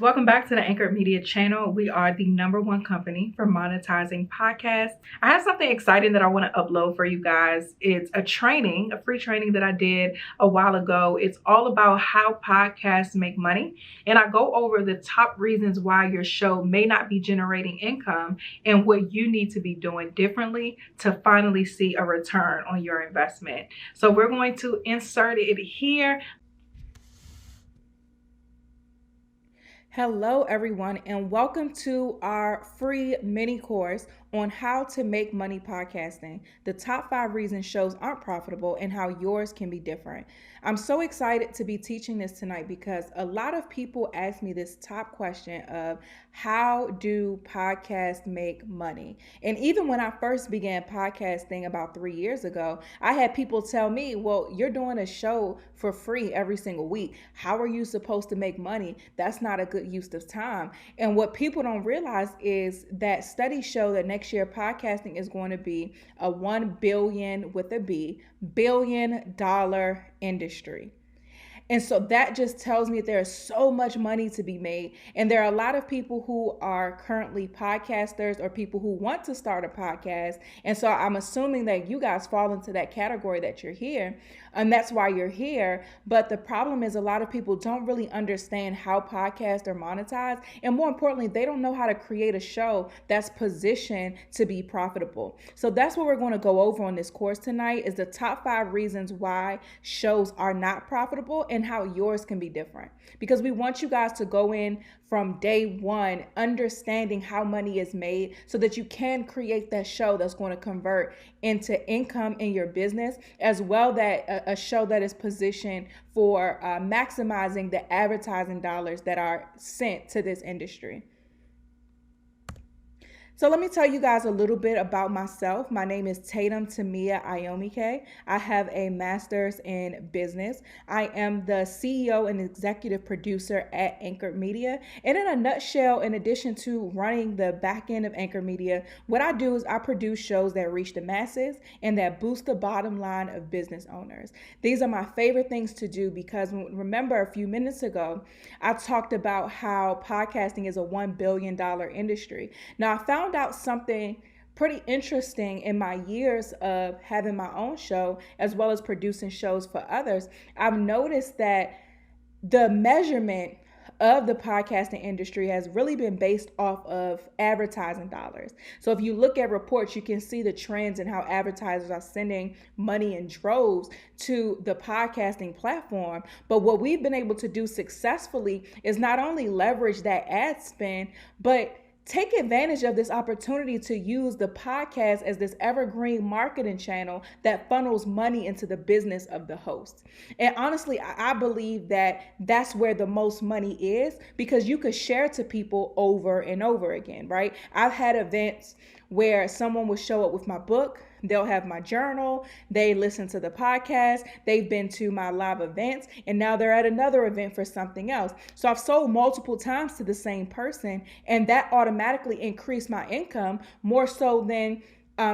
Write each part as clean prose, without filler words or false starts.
Welcome back to the Anchor Media channel. We are the #1 company for monetizing podcasts. I have something exciting that I want to upload for you guys. It's a free training that I did a while ago. It's all about how podcasts make money. And I go over the top reasons why your show may not be generating income and what you need to be doing differently to finally see a return on your investment. So we're going to insert it here. Hello, everyone, and welcome to our free mini course on how to make money podcasting. The top 5 reasons shows aren't profitable and how yours can be different. I'm so excited to be teaching this tonight because a lot of people ask me this top question of how do podcasts make money? And even when I first began podcasting about 3 years ago, I had people tell me, well, you're doing a show for free every single week. How are you supposed to make money? That's not a good use of time. And what people don't realize is that studies show that next year podcasting is going to be a $1 billion billion dollar industry. And so that just tells me that there is so much money to be made. And there are a lot of people who are currently podcasters or people who want to start a podcast. And so I'm assuming that you guys fall into that category that you're here. And that's why you're here. But the problem is a lot of people don't really understand how podcasts are monetized. And more importantly, they don't know how to create a show that's positioned to be profitable. So that's what we're going to go over on this course tonight is the top 5 reasons why shows are not profitable and how yours can be different. Because we want you guys to go in from day one, understanding how money is made so that you can create that show that's going to convert into income in your business, as well that a show that is positioned for maximizing the advertising dollars that are sent to this industry. So let me tell you guys a little bit about myself. My name is Tatum Tamia Ayomike. I have a master's in business. I am the CEO and executive producer at Anchor Media. And in a nutshell, in addition to running the back end of Anchor Media, what I do is I produce shows that reach the masses and that boost the bottom line of business owners. These are my favorite things to do because remember a few minutes ago, I talked about how podcasting is a $1 billion industry. Now, I found out something pretty interesting in my years of having my own show as well as producing shows for others. I've noticed that the measurement of the podcasting industry has really been based off of advertising dollars. So if you look at reports, you can see the trends and how advertisers are sending money in droves to the podcasting platform. But what we've been able to do successfully is not only leverage that ad spend, but take advantage of this opportunity to use the podcast as this evergreen marketing channel that funnels money into the business of the host. And honestly, I believe that that's where the most money is because you could share to people over and over again, right? I've had events where someone will show up with my book. They'll have my journal, they listen to the podcast, they've been to my live events, and now they're at another event for something else. So I've sold multiple times to the same person, and that automatically increased my income more so than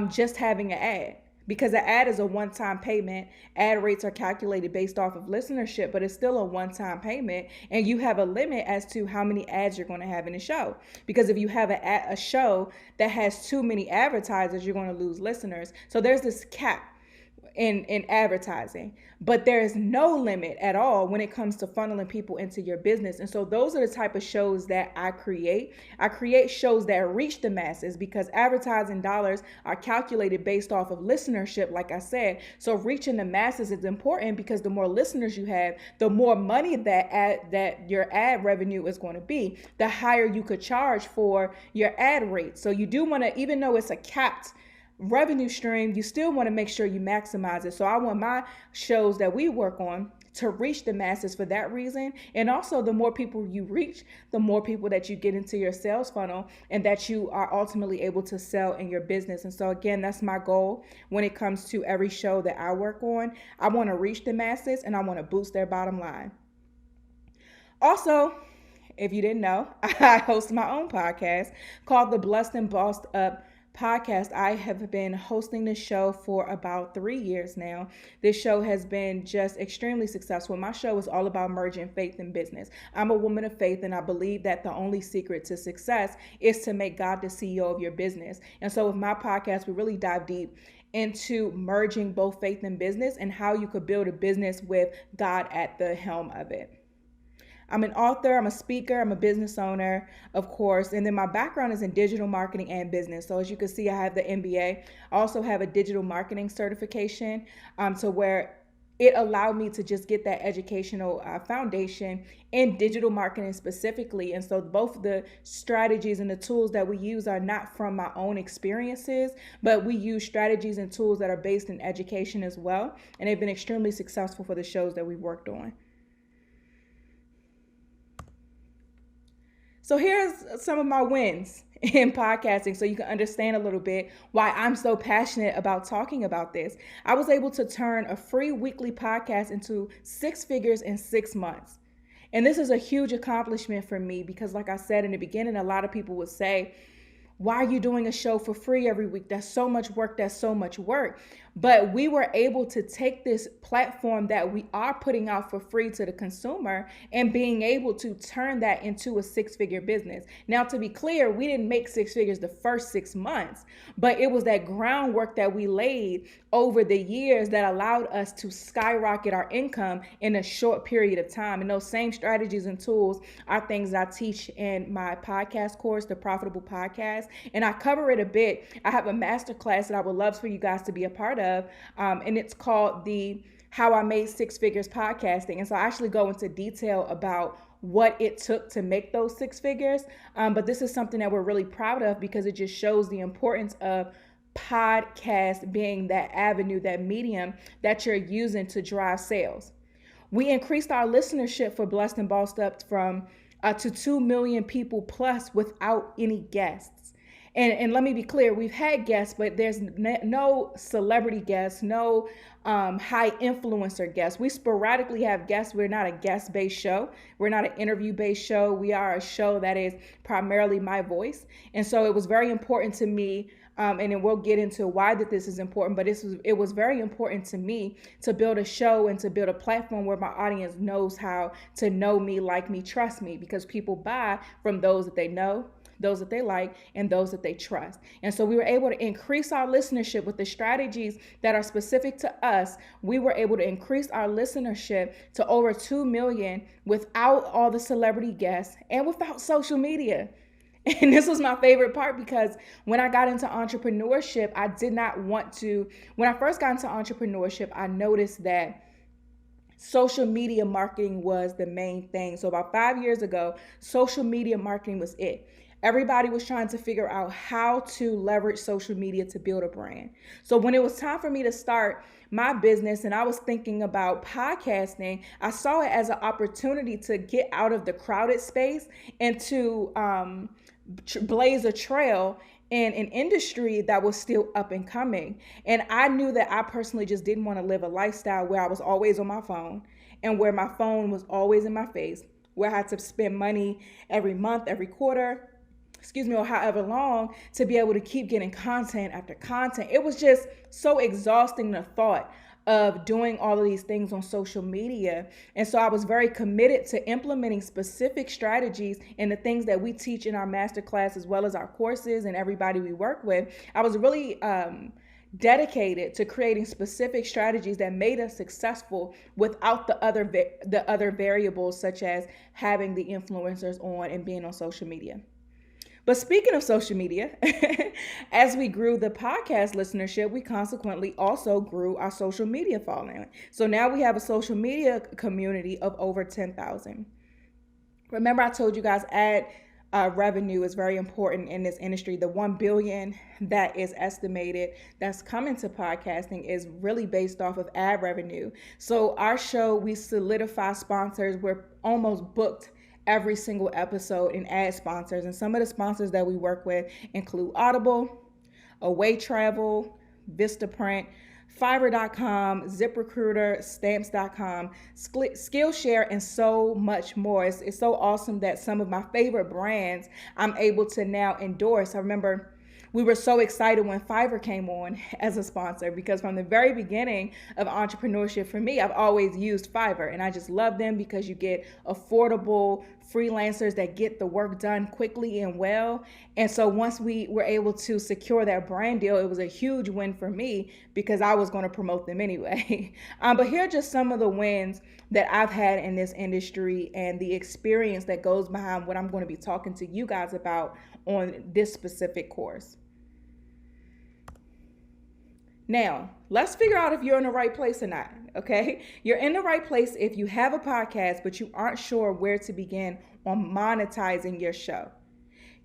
just having an ad. Because an ad is a one-time payment. Ad rates are calculated based off of listenership, but it's still a one-time payment. And you have a limit as to how many ads you're going to have in a show. Because if you have a show that has too many advertisers, you're going to lose listeners. So there's this cap in advertising, but there is no limit at all when it comes to funneling people into your business. And so those are the type of shows that I create. I create shows that reach the masses because advertising dollars are calculated based off of listenership, like I said. So reaching the masses is important because the more listeners you have, the more money that your ad revenue is going to be, the higher you could charge for your ad rate. So you do want to, even though it's a capped revenue stream, you still want to make sure you maximize it. So I want my shows that we work on to reach the masses for that reason. And also the more people you reach, the more people that you get into your sales funnel and that you are ultimately able to sell in your business. And so again, that's my goal when it comes to every show that I work on. I want to reach the masses and I want to boost their bottom line. Also, if you didn't know, I host my own podcast called the Blessed and Bossed Up podcast, I have been hosting this show for about 3 years now. This show has been just extremely successful. My show is all about merging faith and business. I'm a woman of faith, and I believe that the only secret to success is to make God the CEO of your business. And so with my podcast, we really dive deep into merging both faith and business and how you could build a business with God at the helm of it. I'm an author, I'm a speaker, I'm a business owner, of course, and then my background is in digital marketing and business. So as you can see, I have the MBA. I also have a digital marketing certification, to where it allowed me to just get that educational foundation in digital marketing specifically. And so both the strategies and the tools that we use are not from my own experiences, but we use strategies and tools that are based in education as well. And they've been extremely successful for the shows that we've worked on. So here's some of my wins in podcasting so you can understand a little bit why I'm so passionate about talking about this. I was able to turn a free weekly podcast into 6 figures in 6 months. And this is a huge accomplishment for me because, like I said in the beginning, a lot of people would say, why are you doing a show for free every week? That's so much work. That's so much work. But we were able to take this platform that we are putting out for free to the consumer and being able to turn that into a 6-figure business. Now, to be clear, we didn't make 6 figures the first 6 months, but it was that groundwork that we laid over the years that allowed us to skyrocket our income in a short period of time. And those same strategies and tools are things that I teach in my podcast course, The Profitable Podcast. And I cover it a bit. I have a masterclass that I would love for you guys to be a part of. And it's called the How I Made 6 Figures Podcasting. And so I actually go into detail about what it took to make those 6 figures. But this is something that we're really proud of because it just shows the importance of podcast being that avenue, that medium that you're using to drive sales. We increased our listenership for Blessed and Bossed Up from to 2 million people plus without any guests. And let me be clear, we've had guests, but there's no celebrity guests, no high influencer guests. We sporadically have guests. We're not a guest-based show. We're not an interview-based show. We are a show that is primarily my voice. And so it was very important to me, and then we'll get into why that this is important, but it was very important to me to build a show and to build a platform where my audience knows how to know me, like me, trust me, because people buy from those that they know, those that they like, and those that they trust. And so we were able to increase our listenership with the strategies that are specific to us. We were able to increase our listenership to over 2 million without all the celebrity guests and without social media. And this was my favorite part because when I got into entrepreneurship, I did not want to. When I first got into entrepreneurship, I noticed that social media marketing was the main thing. So about 5 years ago, social media marketing was it. Everybody was trying to figure out how to leverage social media to build a brand. So when it was time for me to start my business and I was thinking about podcasting, I saw it as an opportunity to get out of the crowded space and to blaze a trail in an industry that was still up and coming. And I knew that I personally just didn't want to live a lifestyle where I was always on my phone and where my phone was always in my face, where I had to spend money every month, every quarter, or however long to be able to keep getting content after content. It was just so exhausting, the thought of doing all of these things on social media. And so I was very committed to implementing specific strategies and the things that we teach in our masterclass, as well as our courses and everybody we work with. I was really dedicated to creating specific strategies that made us successful without the other variables, such as having the influencers on and being on social media. But speaking of social media, as we grew the podcast listenership, we consequently also grew our social media following. So now we have a social media community of over 10,000. Remember, I told you guys ad revenue is very important in this industry. The 1 billion that is estimated that's coming to podcasting is really based off of ad revenue. So our show, we solidify sponsors. We're almost booked every single episode in ad sponsors. And some of the sponsors that we work with include Audible, Away Travel, Vistaprint, Fiverr.com, ZipRecruiter, Stamps.com, Skillshare, and so much more. It's so awesome that some of my favorite brands I'm able to now endorse. I remember We were so excited when Fiverr came on as a sponsor, because from the very beginning of entrepreneurship for me, I've always used Fiverr, and I just love them because you get affordable freelancers that get the work done quickly and well. And so once we were able to secure that brand deal, it was a huge win for me because I was going to promote them anyway. But here are just some of the wins that I've had in this industry and the experience that goes behind what I'm going to be talking to you guys about on this specific course. Now, let's figure out if you're in the right place or not, okay? You're in the right place if you have a podcast, but you aren't sure where to begin on monetizing your show.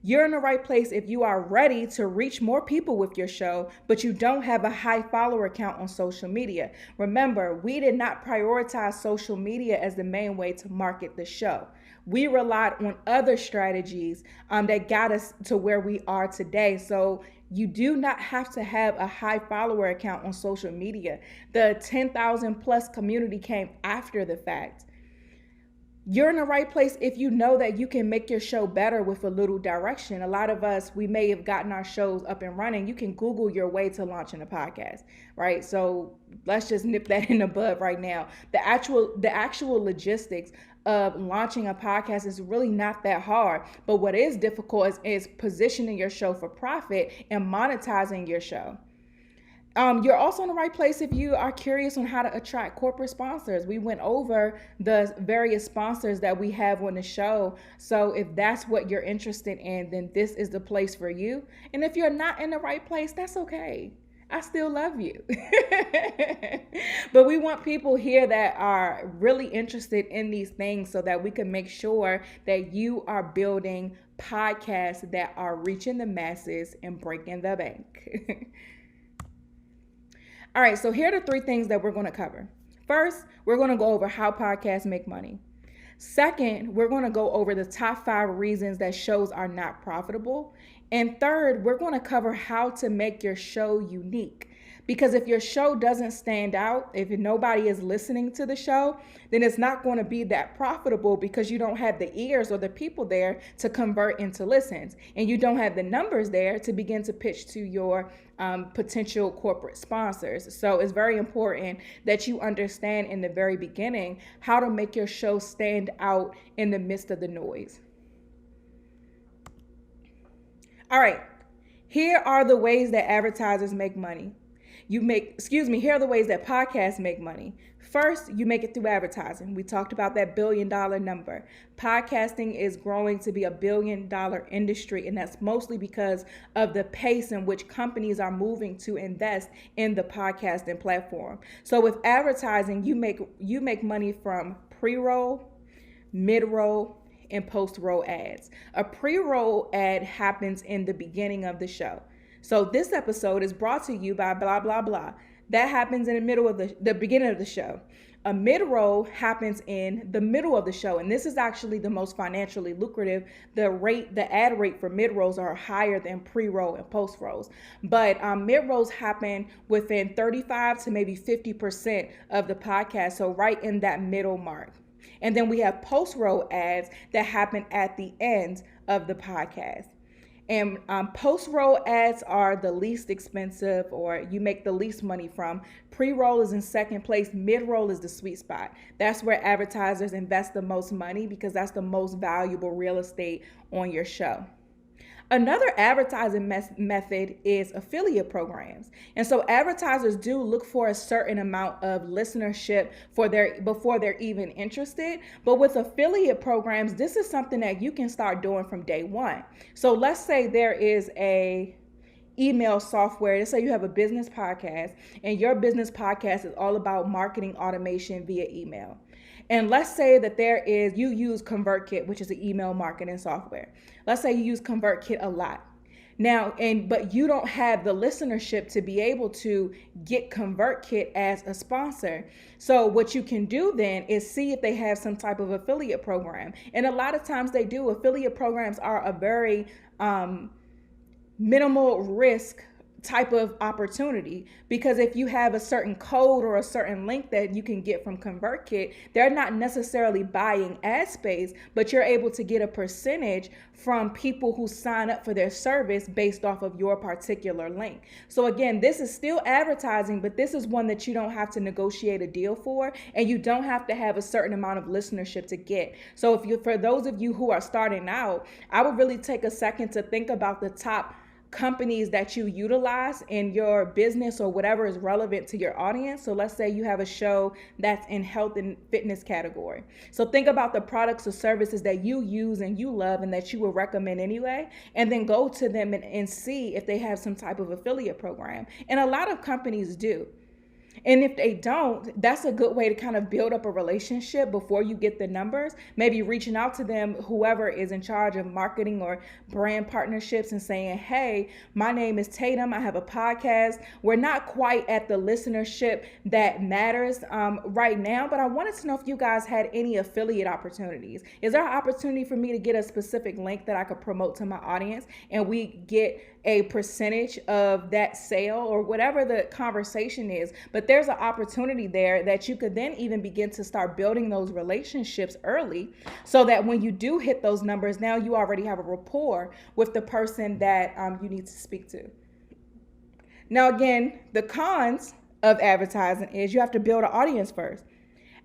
You're in the right place if you are ready to reach more people with your show, but you don't have a high follower count on social media. Remember, we did not prioritize social media as the main way to market the show. We relied on other strategies that got us to where we are today. So you do not have to have a high follower account on social media. The 10,000 plus community came after the fact. You're in the right place if you know that you can make your show better with a little direction. A lot of us, we may have gotten our shows up and running. You can Google your way to launching a podcast, right? So let's just nip that in the bud right now. The actual logistics of launching a podcast is really not that hard. But what is difficult is positioning your show for profit and monetizing your show. You're also in the right place if you are curious on how to attract corporate sponsors. We went over the various sponsors that we have on the show. So if that's what you're interested in, then this is the place for you. And if you're not in the right place, that's okay. I still love you. But we want people here that are really interested in these things so that we can make sure that you are building podcasts that are reaching the masses and breaking the bank. All right, so here are the three things that we're going to cover. First, we're going to go over how podcasts make money. Second, we're going to go over the top 5 reasons that shows are not profitable. And third, we're going to cover how to make your show unique. Because if your show doesn't stand out, if nobody is listening to the show, then it's not going to be that profitable because you don't have the ears or the people there to convert into listens. And you don't have the numbers there to begin to pitch to your potential corporate sponsors. So it's very important that you understand in the very beginning how to make your show stand out in the midst of the noise. All right, here are the ways that advertisers make money. Here are the ways that podcasts make money. First, you make it through advertising. We talked about that $1 billion number. Podcasting is growing to be a $1 billion industry, and that's mostly because of the pace in which companies are moving to invest in the podcasting platform. So with advertising, you make money from pre-roll, mid-roll, and post-roll ads. A pre-roll ad happens in the beginning of the show. So this episode is brought to you by blah, blah, blah. That happens in the middle of the beginning of the show. A mid-roll happens in the middle of the show. And this is actually the most financially lucrative. The ad rate for mid-rolls are higher than pre-roll and post-rolls. But mid-rolls happen within 35 to maybe 50% of the podcast. So right in that middle mark. And then we have post-roll ads that happen at the end of the podcast. And post-roll ads are the least expensive, or you make the least money from. Pre-roll is in second place. Mid-roll is the sweet spot. That's where advertisers invest the most money because that's the most valuable real estate on your show. Another advertising method is affiliate programs. And so advertisers do look for a certain amount of listenership before they're even interested. But with affiliate programs, this is something that you can start doing from day one. So let's say there is a email software. Let's say you have a business podcast and your business podcast is all about marketing automation via email. And let's say that you use ConvertKit, which is an email marketing software. Let's say you use ConvertKit a lot. Now, but you don't have the listenership to be able to get ConvertKit as a sponsor. So what you can do then is see if they have some type of affiliate program. And a lot of times they do. Affiliate programs are a very minimal risk type of opportunity, because if you have a certain code or a certain link that you can get from ConvertKit, they're not necessarily buying ad space, but you're able to get a percentage from people who sign up for their service based off of your particular link. So again, this is still advertising, but this is one that you don't have to negotiate a deal for, and you don't have to have a certain amount of listenership to get. So if you, for those of you who are starting out, I would really take a second to think about the top companies that you utilize in your business or whatever is relevant to your audience. So let's say you have a show that's in health and fitness category. So think about the products or services that you use and you love and that you would recommend anyway, and then go to them and see if they have some type of affiliate program. And a lot of companies do. And if they don't, that's a good way to kind of build up a relationship before you get the numbers. Maybe reaching out to them, whoever is in charge of marketing or brand partnerships, and saying, hey, my name is Tatum. I have a podcast. We're not quite at the listenership that matters right now, but I wanted to know if you guys had any affiliate opportunities. Is there an opportunity for me to get a specific link that I could promote to my audience and we get a percentage of that sale, or whatever the conversation is? But there's an opportunity there that you could then even begin to start building those relationships early, so that when you do hit those numbers, now you already have a rapport with the person that you need to speak to. Now, again, the cons of advertising is you have to build an audience first.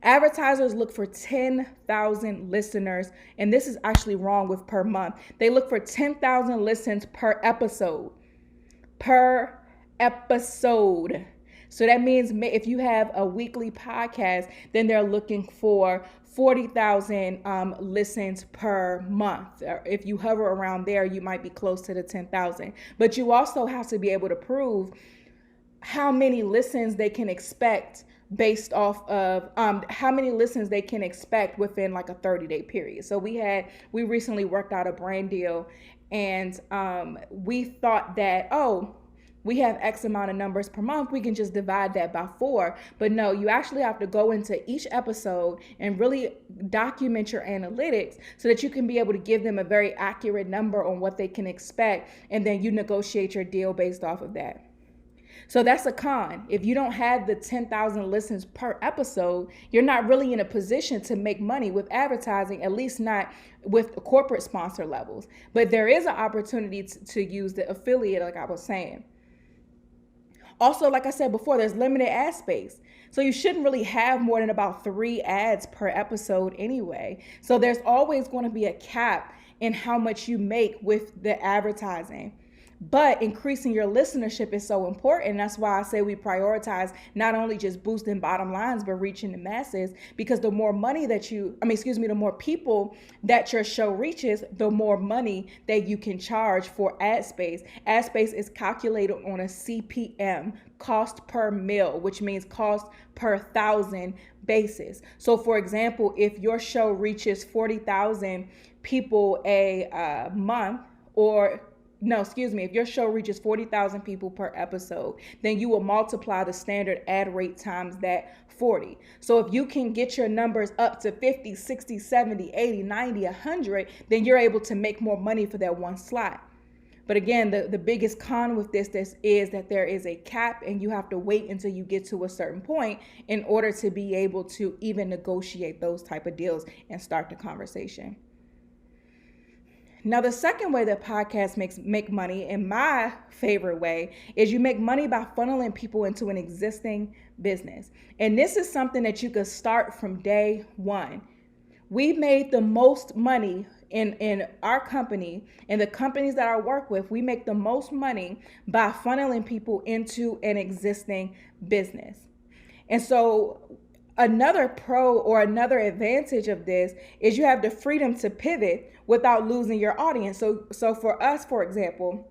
Advertisers look for 10,000 listeners, and this is actually wrong with per month. They look for 10,000 listens per episode. Per episode. So that means if you have a weekly podcast, then they're looking for 40,000 listens per month. If you hover around there, you might be close to the 10,000. But you also have to be able to prove how many listens they can expect based off of how many listens they can expect within like a 30-day period. So we recently worked out a brand deal, and we thought that, oh, we have X amount of numbers per month, we can just divide that by 4. But no, you actually have to go into each episode and really document your analytics so that you can be able to give them a very accurate number on what they can expect, and then you negotiate your deal based off of that. So that's a con. If you don't have the 10,000 listens per episode, you're not really in a position to make money with advertising, at least not with corporate sponsor levels. But there is an opportunity to use the affiliate, like I was saying. Also, like I said before, there's limited ad space. So you shouldn't really have more than about 3 ads per episode anyway. So there's always going to be a cap in how much you make with the advertising. But increasing your listenership is so important. That's why I say we prioritize not only just boosting bottom lines, but reaching the masses, because the more money that the more people that your show reaches, the more money that you can charge for ad space. Ad space is calculated on a CPM, cost per mil, which means cost per 1,000 basis. So for example, if your show reaches 40,000 people a month, if your show reaches 40,000 people per episode, then you will multiply the standard ad rate times that 40. So if you can get your numbers up to 50, 60, 70, 80, 90, 100, then you're able to make more money for that one slot. But again, the biggest con with this is that there is a cap, and you have to wait until you get to a certain point in order to be able to even negotiate those type of deals and start the conversation. Now, the second way that podcasts make money, in my favorite way, is you make money by funneling people into an existing business. And this is something that you could start from day one. We made the most money in our company, and the companies that I work with, we make the most money by funneling people into an existing business. And so another pro or another advantage of this is you have the freedom to pivot without losing your audience. So for us, for example,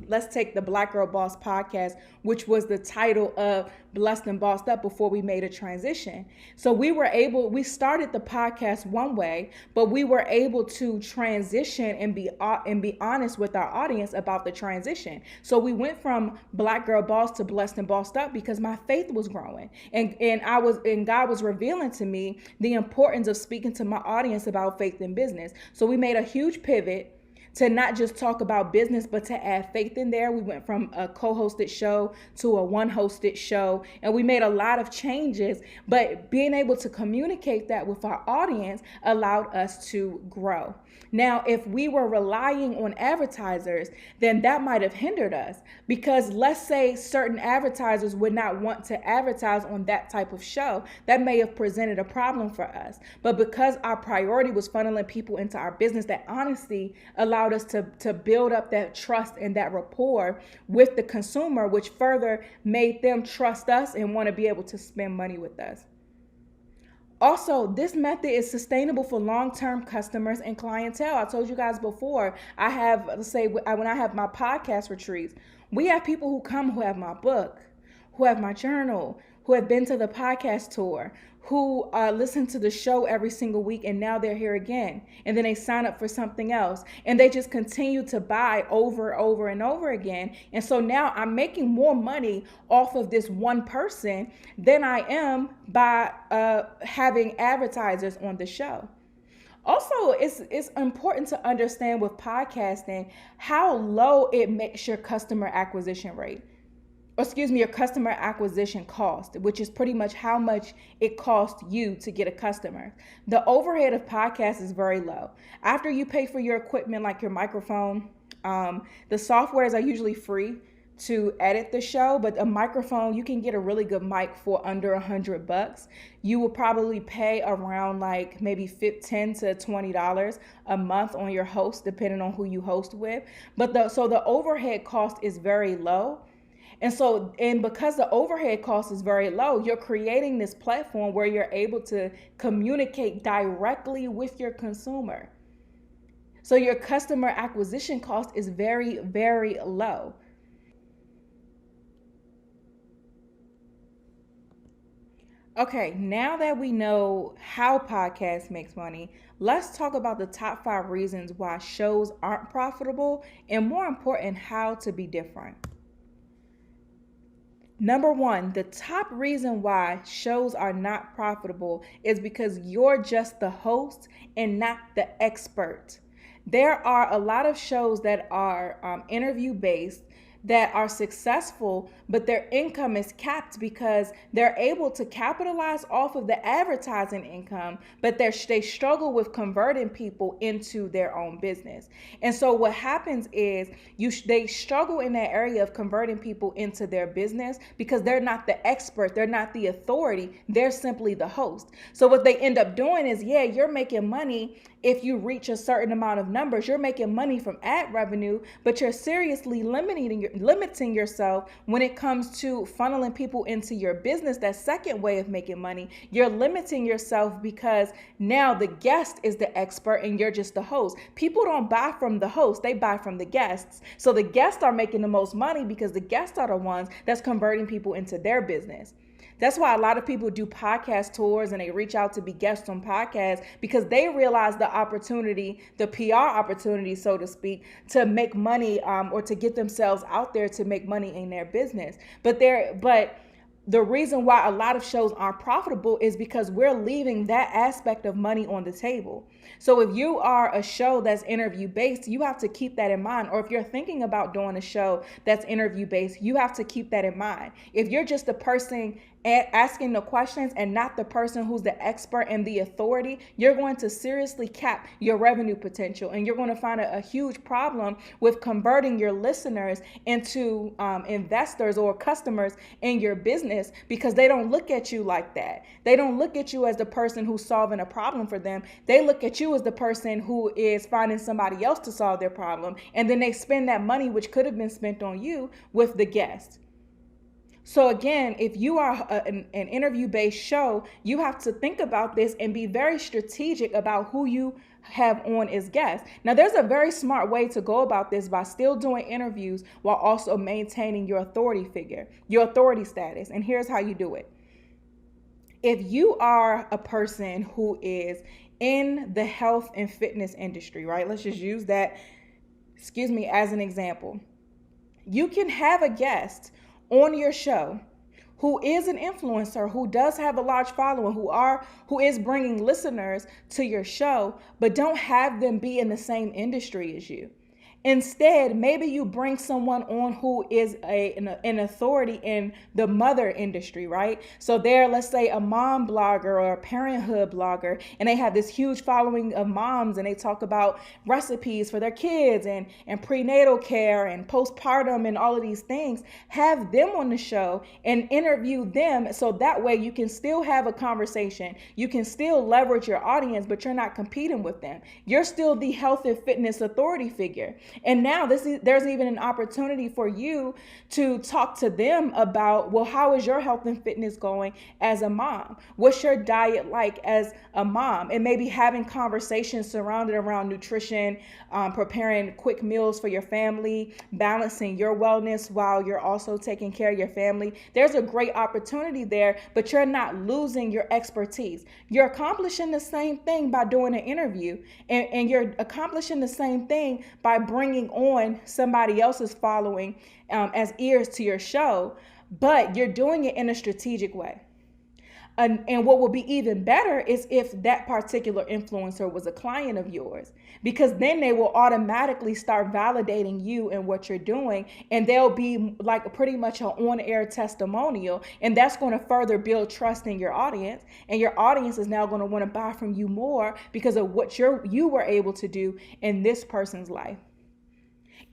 let's take the Black Girl Boss podcast, which was the title of Blessed and Bossed Up before we made a transition. So we started the podcast one way, but we were able to transition and be honest with our audience about the transition. So we went from Black Girl Boss to Blessed and Bossed Up because my faith was growing, and God was revealing to me the importance of speaking to my audience about faith in business. So we made a huge pivot to not just talk about business, but to add faith in there. We went from a co-hosted show to a one-hosted show, and we made a lot of changes, but being able to communicate that with our audience allowed us to grow. Now, if we were relying on advertisers, then that might have hindered us, because let's say certain advertisers would not want to advertise on that type of show. That may have presented a problem for us. But because our priority was funneling people into our business, that honesty allowed us to build up that trust and that rapport with the consumer, which further made them trust us and want to be able to spend money with us. Also, this method is sustainable for long-term customers and clientele. I told you guys before, I have, let's say, when I have my podcast retreats, we have people who come who have my book, who have my journal, who have been to the podcast tour, who listen to the show every single week, and now they're here again. And then they sign up for something else, and they just continue to buy over and over again. And so now I'm making more money off of this one person than I am by having advertisers on the show. Also, it's important to understand with podcasting how low it makes your customer acquisition rate. Your customer acquisition cost, which is pretty much how much it costs you to get a customer. The overhead of podcasts is very low. After you pay for your equipment, like your microphone, the softwares are usually free to edit the show, but a microphone, you can get a really good mic for under $100. You will probably pay around like maybe $10 to $20 a month on your host, depending on who you host with. But so the overhead cost is very low. And because the overhead cost is very low, you're creating this platform where you're able to communicate directly with your consumer. So your customer acquisition cost is very, very low. Okay, now that we know how podcasts makes money, let's talk about the top 5 reasons why shows aren't profitable, and more important, how to be different. Number 1, the top reason why shows are not profitable is because you're just the host and not the expert. There are a lot of shows that are interview based that are successful, but their income is capped because they're able to capitalize off of the advertising income, but they struggle with converting people into their own business. And so what happens is they struggle in that area of converting people into their business because they're not the expert, they're not the authority, they're simply the host. So what they end up doing is, yeah, you're making money if you reach a certain amount of numbers, you're making money from ad revenue, but you're seriously limiting yourself when it comes to funneling people into your business. That second way of making money, you're limiting yourself because now the guest is the expert and you're just the host. People don't buy from the host, they buy from the guests. So the guests are making the most money because the guests are the ones that's converting people into their business. That's why a lot of people do podcast tours and they reach out to be guests on podcasts, because they realize the opportunity, the PR opportunity, so to speak, to make money or to get themselves out there to make money in their business. But the reason why a lot of shows aren't profitable is because we're leaving that aspect of money on the table. So if you are a show that's interview based, you have to keep that in mind. Or if you're thinking about doing a show that's interview based, you have to keep that in mind. If you're just the person asking the questions and not the person who's the expert and the authority, you're going to seriously cap your revenue potential, and you're going to find a huge problem with converting your listeners into investors or customers in your business, because they don't look at you like that. They don't look at you as the person who's solving a problem for them. They look at you as the person who is finding somebody else to solve their problem, and then they spend that money, which could have been spent on you, with the guest. So again, if you are an interview-based show, you have to think about this and be very strategic about who you have on as guests. Now, there's a very smart way to go about this by still doing interviews while also maintaining your authority figure, your authority status. And here's how you do it. If you are a person who is in the health and fitness industry, right? Let's just use that, as an example. You can have a guest on your show who is an influencer, who does have a large following, who is bringing listeners to your show, but don't have them be in the same industry as you. Instead, maybe you bring someone on who is an authority in the mother industry, right? So they're, let's say, a mom blogger or a parenthood blogger, and they have this huge following of moms, and they talk about recipes for their kids and prenatal care and postpartum and all of these things. Have them on the show and interview them, so that way you can still have a conversation. You can still leverage your audience, but you're not competing with them. You're still the health and fitness authority figure. And now there's even an opportunity for you to talk to them about, well, how is your health and fitness going as a mom? What's your diet like as a mom? And maybe having conversations surrounded around nutrition, preparing quick meals for your family, balancing your wellness while you're also taking care of your family. There's a great opportunity there, but you're not losing your expertise. You're accomplishing the same thing by doing an interview, and you're accomplishing the same thing by bringing on somebody else's following as ears to your show, but you're doing it in a strategic way. And what will be even better is if that particular influencer was a client of yours, because then they will automatically start validating you and what you're doing, and they'll be like pretty much an on-air testimonial, and that's going to further build trust in your audience, and your audience is now going to want to buy from you more because of what you were able to do in this person's life.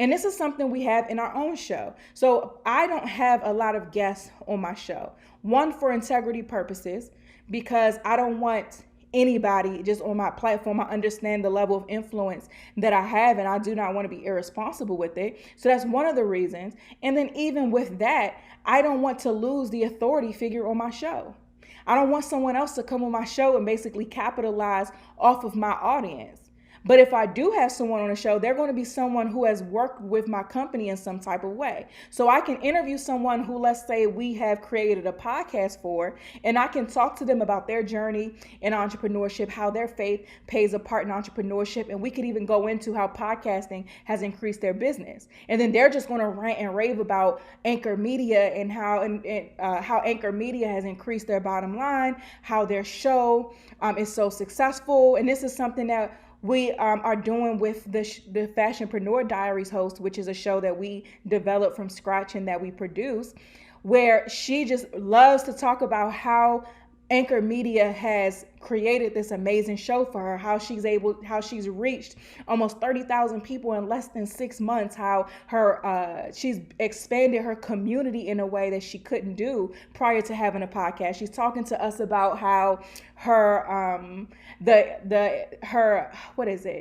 And this is something we have in our own show. So I don't have a lot of guests on my show. One, for integrity purposes, because I don't want anybody just on my platform. I understand the level of influence that I have, and I do not want to be irresponsible with it. So that's one of the reasons. And then even with that, I don't want to lose the authority figure on my show. I don't want someone else to come on my show and basically capitalize off of my audience. But if I do have someone on the show, they're going to be someone who has worked with my company in some type of way. So I can interview someone who, let's say, we have created a podcast for, and I can talk to them about their journey in entrepreneurship, how their faith plays a part in entrepreneurship, and we could even go into how podcasting has increased their business. And then they're just going to rant and rave about Anchor Media and how Anchor Media has increased their bottom line, how their show is so successful. And this is something that we are doing with the Fashionpreneur Diaries host, which is a show that we developed from scratch and that we produce, where she just loves to talk about how Anchor Media has created this amazing show for her, how she's reached almost 30,000 people in less than 6 months, how she's expanded her community in a way that she couldn't do prior to having a podcast. She's talking to us about how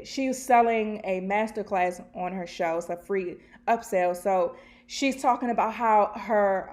she's selling a masterclass on her show. It's a free upsell. So she's talking about how her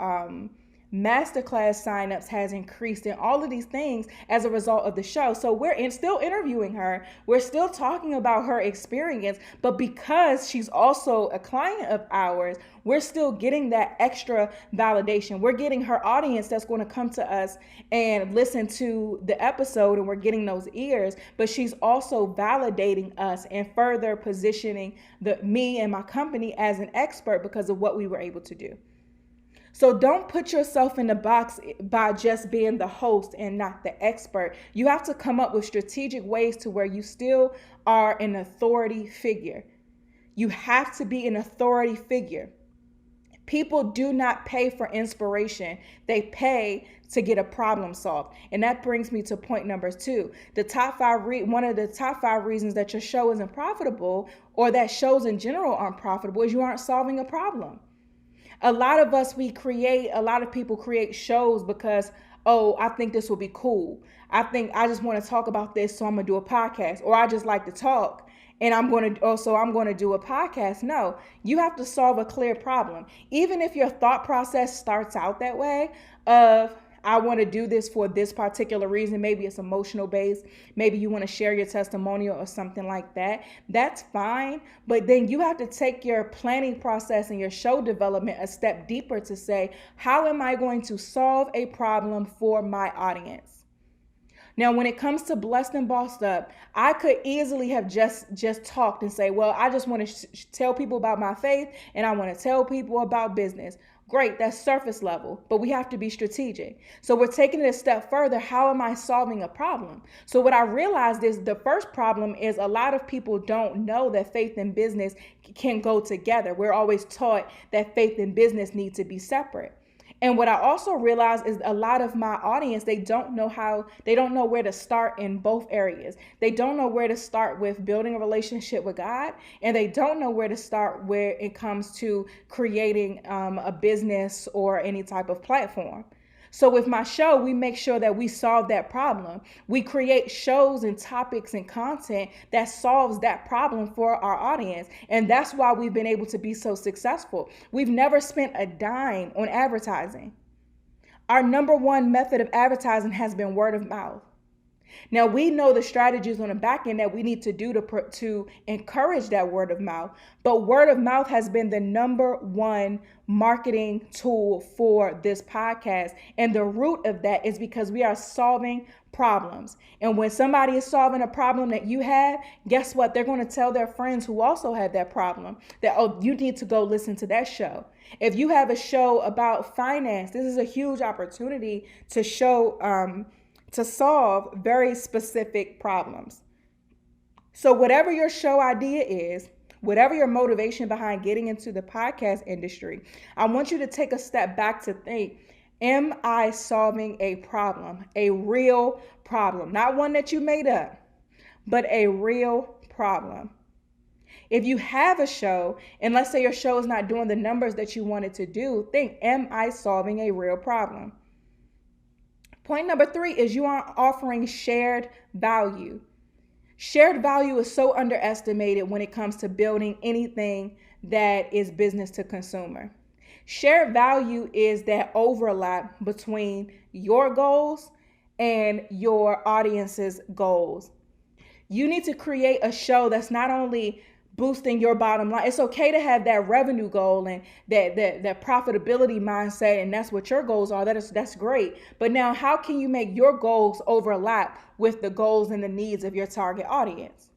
masterclass signups has increased and all of these things as a result of the show. So we're still interviewing her. We're still talking about her experience, but because she's also a client of ours, we're still getting that extra validation. We're getting her audience that's going to come to us and listen to the episode, and we're getting those ears, but she's also validating us and further positioning me and my company as an expert because of what we were able to do. So don't put yourself in the box by just being the host and not the expert. You have to come up with strategic ways to where you still are an authority figure. You have to be an authority figure. People do not pay for inspiration. They pay to get a problem solved. And that brings me to point number 2. One of the top 5 reasons that your show isn't profitable, or that shows in general aren't profitable, is you aren't solving a problem. A lot of people create shows because, I think this will be cool. I just want to talk about this, so I'm going to do a podcast. Or I just like to talk, and I'm going to do a podcast. No, you have to solve a clear problem. Even if your thought process starts out that way of, I want to do this for this particular reason. Maybe it's emotional based. Maybe you want to share your testimonial or something like that. That's fine. But then you have to take your planning process and your show development a step deeper to say, how am I going to solve a problem for my audience? Now, when it comes to Blessed and Bossed Up, I could easily have just talked and say, well, I just want to tell people about my faith and I want to tell people about business. Great, that's surface level, but we have to be strategic. So we're taking it a step further. How am I solving a problem? So what I realized is the first problem is a lot of people don't know that faith and business can go together. We're always taught that faith and business need to be separate. And what I also realized is a lot of my audience, they don't know where to start in both areas. They don't know where to start with building a relationship with God, and they don't know where to start where it comes to creating a business or any type of platform. So with my show, we make sure that we solve that problem. We create shows and topics and content that solves that problem for our audience. And that's why we've been able to be so successful. We've never spent a dime on advertising. Our number one method of advertising has been word of mouth. Now, we know the strategies on the back end that we need to do to encourage that word of mouth, but word of mouth has been the number one marketing tool for this podcast. And the root of that is because we are solving problems. And when somebody is solving a problem that you have, guess what? They're going to tell their friends who also have that problem that, oh, you need to go listen to that show. If you have a show about finance, this is a huge opportunity to to solve very specific problems. So whatever your show idea is, whatever your motivation behind getting into the podcast industry, I want you to take a step back to think, am I solving a problem, a real problem, not one that you made up, but a real problem? If you have a show, and let's say your show is not doing the numbers that you want it to do, think, am I solving a real problem? Point number 3 is you are offering shared value. Shared value is so underestimated when it comes to building anything that is business to consumer. Shared value is that overlap between your goals and your audience's goals. You need to create a show that's not only boosting your bottom line. It's okay to have that revenue goal and that profitability mindset, and that's what your goals are. That's great. But now, how can you make your goals overlap with the goals and the needs of your target audience?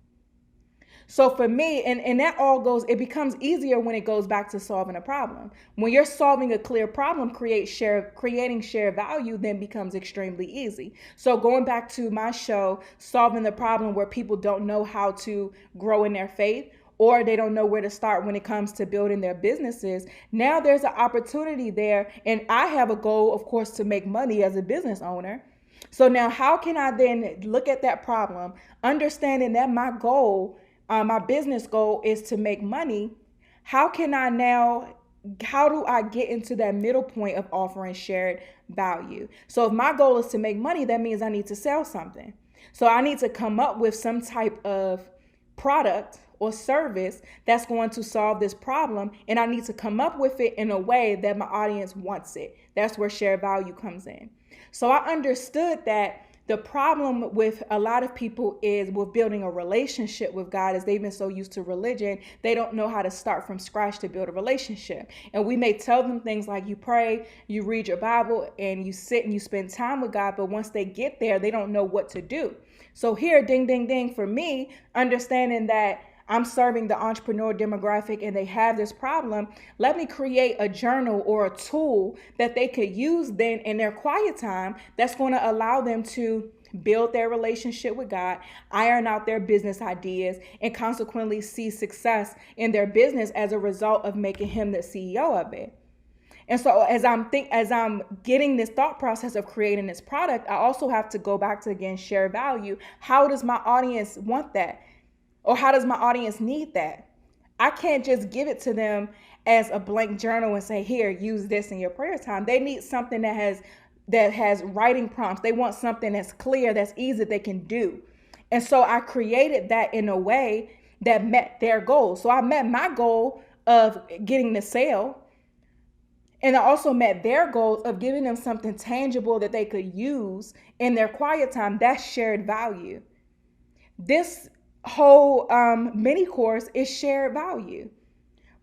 So for me, and that all goes, it becomes easier when it goes back to solving a problem. When you're solving a clear problem, creating shared value then becomes extremely easy. So going back to my show, solving the problem where people don't know how to grow in their faith, or they don't know where to start when it comes to building their businesses. Now there's an opportunity there. And I have a goal, of course, to make money as a business owner. So now how can I then look at that problem, understanding that my goal, my business goal is to make money? How do I get into that middle point of offering shared value? So if my goal is to make money, that means I need to sell something. So I need to come up with some type of product or service that's going to solve this problem, and I need to come up with it in a way that my audience wants it. That's where shared value comes in. So I understood that the problem with a lot of people is with building a relationship with God, is they've been so used to religion, they don't know how to start from scratch to build a relationship. And we may tell them things like you pray, you read your Bible, and you sit and you spend time with God, but once they get there, they don't know what to do. So here, ding, ding, ding, for me, understanding that I'm serving the entrepreneur demographic and they have this problem, let me create a journal or a tool that they could use then in their quiet time that's going to allow them to build their relationship with God, iron out their business ideas, and consequently see success in their business as a result of making him the CEO of it. And so as I'm getting this thought process of creating this product, I also have to go back to, again, share value. How does my audience want that? Or how does my audience need that? I can't just give it to them as a blank journal and say, here, use this in your prayer time. They need something that has writing prompts. They want something that's clear, that's easy, that they can do. And so I created that in a way that met their goal. So I met my goal of getting the sale. And I also met their goals of giving them something tangible that they could use in their quiet time. That's shared value. This whole MiniCourse is shared value.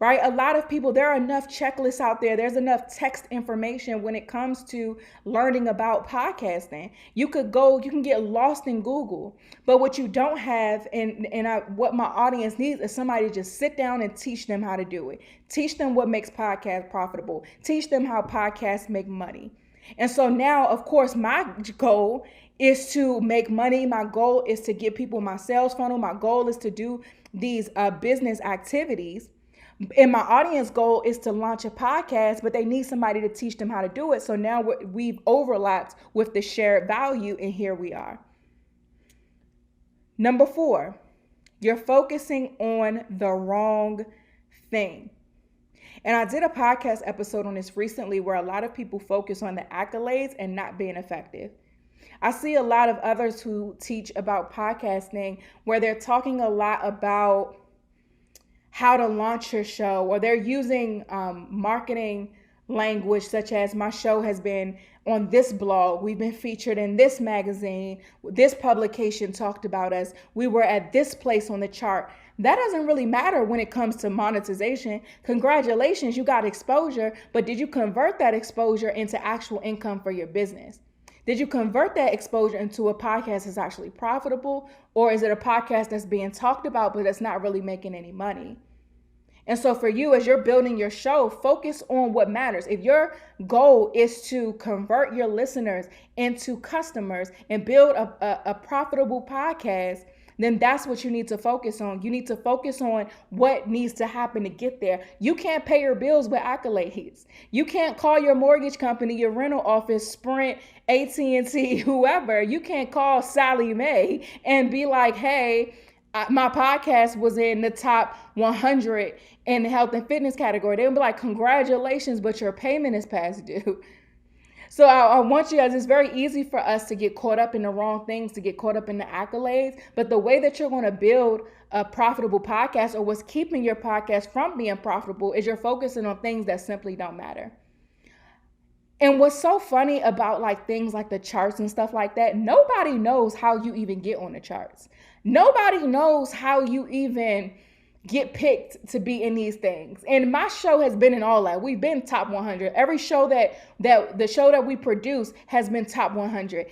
right? A lot of people, there are enough checklists out there. There's enough text information when it comes to learning about podcasting. You can get lost in Google. But what you don't have, what my audience needs is somebody to just sit down and teach them how to do it. Teach them what makes podcasts profitable. Teach them how podcasts make money. And so now, of course, my goal is to make money. My goal is to get people my sales funnel. My goal is to do these business activities. And my audience goal is to launch a podcast, but they need somebody to teach them how to do it. So now we've overlapped with the shared value, and here we are. Number 4, you're focusing on the wrong thing. And I did a podcast episode on this recently where a lot of people focus on the accolades and not being effective. I see a lot of others who teach about podcasting where they're talking a lot about how to launch your show, or they're using marketing language such as, my show has been on this blog, we've been featured in this magazine, this publication talked about us, we were at this place on the chart. That doesn't really matter when it comes to monetization. Congratulations, you got exposure, but did you convert that exposure into actual income for your business? Did you convert that exposure into a podcast that's actually profitable? Or is it a podcast that's being talked about, but it's not really making any money? And so for you, as you're building your show, focus on what matters. If your goal is to convert your listeners into customers and build a profitable podcast, then that's what you need to focus on. You need to focus on what needs to happen to get there. You can't pay your bills with accolades. You can't call your mortgage company, your rental office, Sprint, AT&T, whoever. You can't call Sally Mae and be like, hey, my podcast was in the top 100 in the health and fitness category. They'll be like, congratulations, but your payment is past due. So I want you guys, it's very easy for us to get caught up in the wrong things, to get caught up in the accolades. But the way that you're going to build a profitable podcast, or what's keeping your podcast from being profitable, is you're focusing on things that simply don't matter. And what's so funny about like things like the charts and stuff like that, nobody knows how you even get on the charts. Nobody knows how you even get picked to be in these things. And my show has been in all that. We've been top 100. Every show that the show that we produce has been top 100.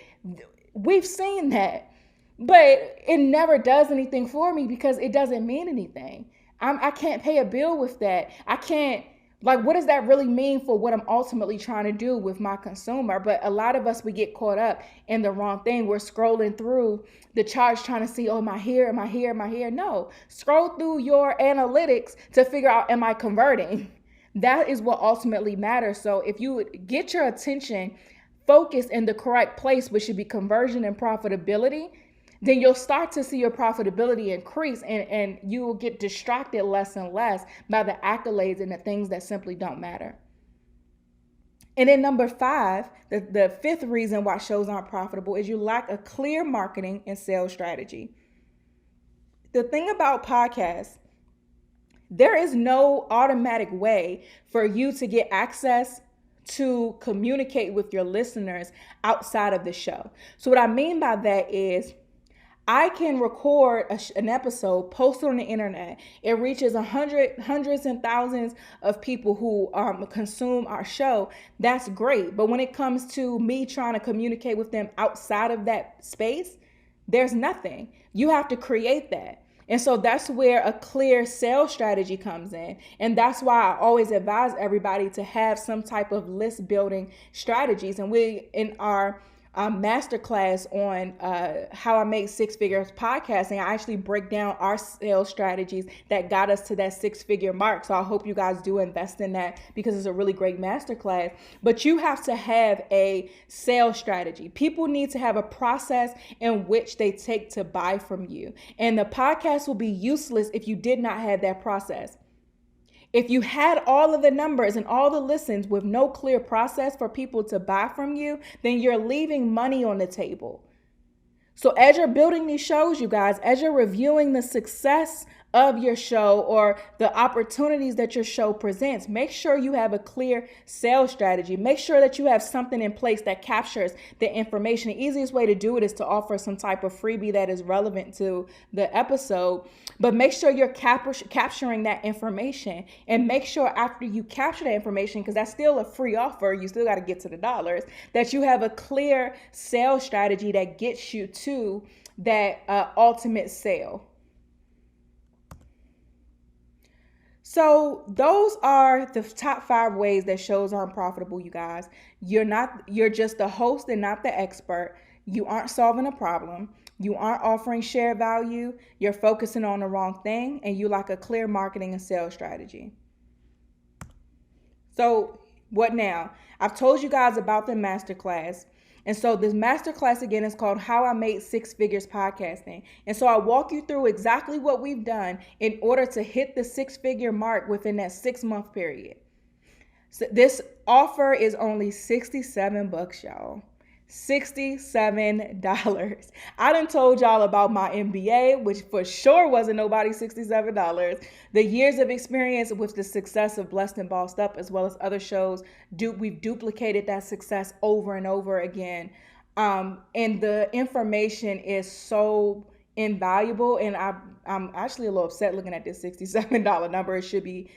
We've seen that, but it never does anything for me because it doesn't mean anything. I can't pay a bill with that. I can't, like, what does that really mean for what I'm ultimately trying to do with my consumer? But a lot of us, we get caught up in the wrong thing. We're scrolling through the charts trying to see, oh, am I here? Am I here? Am I here? No, scroll through your analytics to figure out, am I converting? That is what ultimately matters. So if you get your attention focused in the correct place, which should be conversion and profitability, then you'll start to see your profitability increase, and you will get distracted less and less by the accolades and the things that simply don't matter. And then number 5, the 5th reason why shows aren't profitable is you lack a clear marketing and sales strategy. The thing about podcasts, there is no automatic way for you to get access to communicate with your listeners outside of the show. So what I mean by that is, I can record an episode, post it on the internet. It reaches hundreds and thousands of people who consume our show. That's great. But when it comes to me trying to communicate with them outside of that space, there's nothing. You have to create that. And so that's where a clear sales strategy comes in. And that's why I always advise everybody to have some type of list building strategies. And we, in our masterclass on how I made 6 figures podcasting, I actually break down our sales strategies that got us to that 6-figure mark. So I hope you guys do invest in that because it's a really great masterclass. But you have to have a sales strategy. People need to have a process in which they take to buy from you. And the podcast will be useless if you did not have that process. If you had all of the numbers and all the listens with no clear process for people to buy from you, then you're leaving money on the table. So as you're building these shows, you guys, as you're reviewing the success of your show or the opportunities that your show presents. Make sure you have a clear sales strategy. Make sure that you have something in place that captures the information. The easiest way to do it is to offer some type of freebie that is relevant to the episode. But make sure you're capturing that information, and make sure after you capture that information, because that's still a free offer, you still got to get to the dollars, that you have a clear sales strategy that gets you to that ultimate sale. So those are the top 5 ways that shows aren't profitable, you guys. You're just the host and not the expert. You aren't solving a problem. You aren't offering shared value. You're focusing on the wrong thing, and you lack a clear marketing and sales strategy. So what now? I've told you guys about the masterclass. And so this masterclass again is called How I Made Six Figures Podcasting. And so I walk you through exactly what we've done in order to hit the 6-figure mark within that 6-month period. So this offer is only $67, y'all. $67. I done told y'all about my MBA, which for sure wasn't nobody $67. The years of experience with the success of Blessed and Bossed Up, as well as other shows, we've duplicated that success over and over again. And the information is so invaluable, and I'm actually a little upset looking at this $67 number. It should be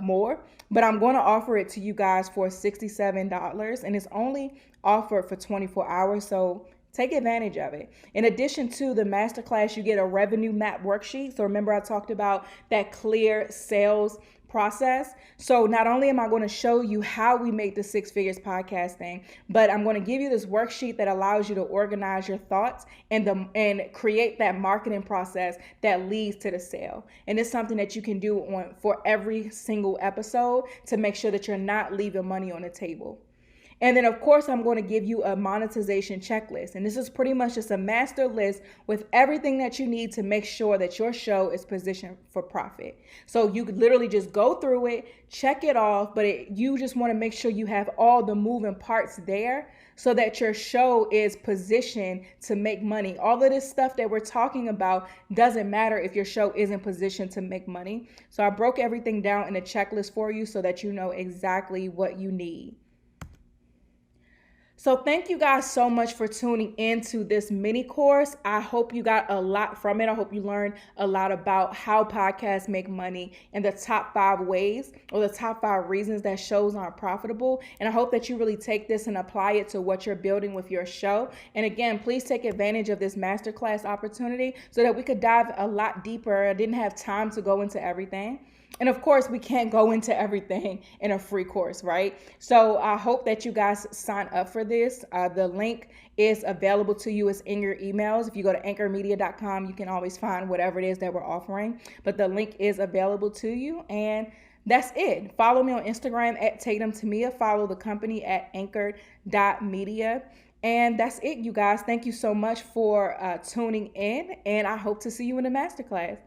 more, but I'm going to offer it to you guys for $67, and it's only offered for 24 hours, so take advantage of it. In addition to the masterclass, you get a revenue map worksheet. So remember I talked about that clear sales process. So not only am I going to show you how we make the 6 figures podcasting, but I'm going to give you this worksheet that allows you to organize your thoughts and create that marketing process that leads to the sale. And it's something that you can do for every single episode to make sure that you're not leaving money on the table. And then, of course, I'm going to give you a monetization checklist. And this is pretty much just a master list with everything that you need to make sure that your show is positioned for profit. So you could literally just go through it, check it off, but you just want to make sure you have all the moving parts there so that your show is positioned to make money. All of this stuff that we're talking about doesn't matter if your show isn't positioned to make money. So I broke everything down in a checklist for you so that you know exactly what you need. So thank you guys so much for tuning into this mini course. I hope you got a lot from it. I hope you learned a lot about how podcasts make money and the top 5 ways or the top 5 reasons that shows aren't profitable. And I hope that you really take this and apply it to what you're building with your show. And again, please take advantage of this masterclass opportunity so that we could dive a lot deeper. I didn't have time to go into everything. And of course, we can't go into everything in a free course, right? So I hope that you guys sign up for this. The link is available to you. It's in your emails. If you go to anchormedia.com, you can always find whatever it is that we're offering. But the link is available to you. And that's it. Follow me on Instagram at Tatum Tamia. Follow the company at anchored.media. And that's it, you guys. Thank you so much for tuning in. And I hope to see you in the masterclass.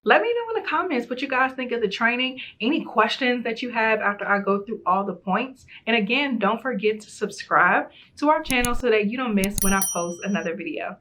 Let me know in the comments what you guys think of the training, any questions that you have after I go through all the points. And again, don't forget to subscribe to our channel so that you don't miss when I post another video.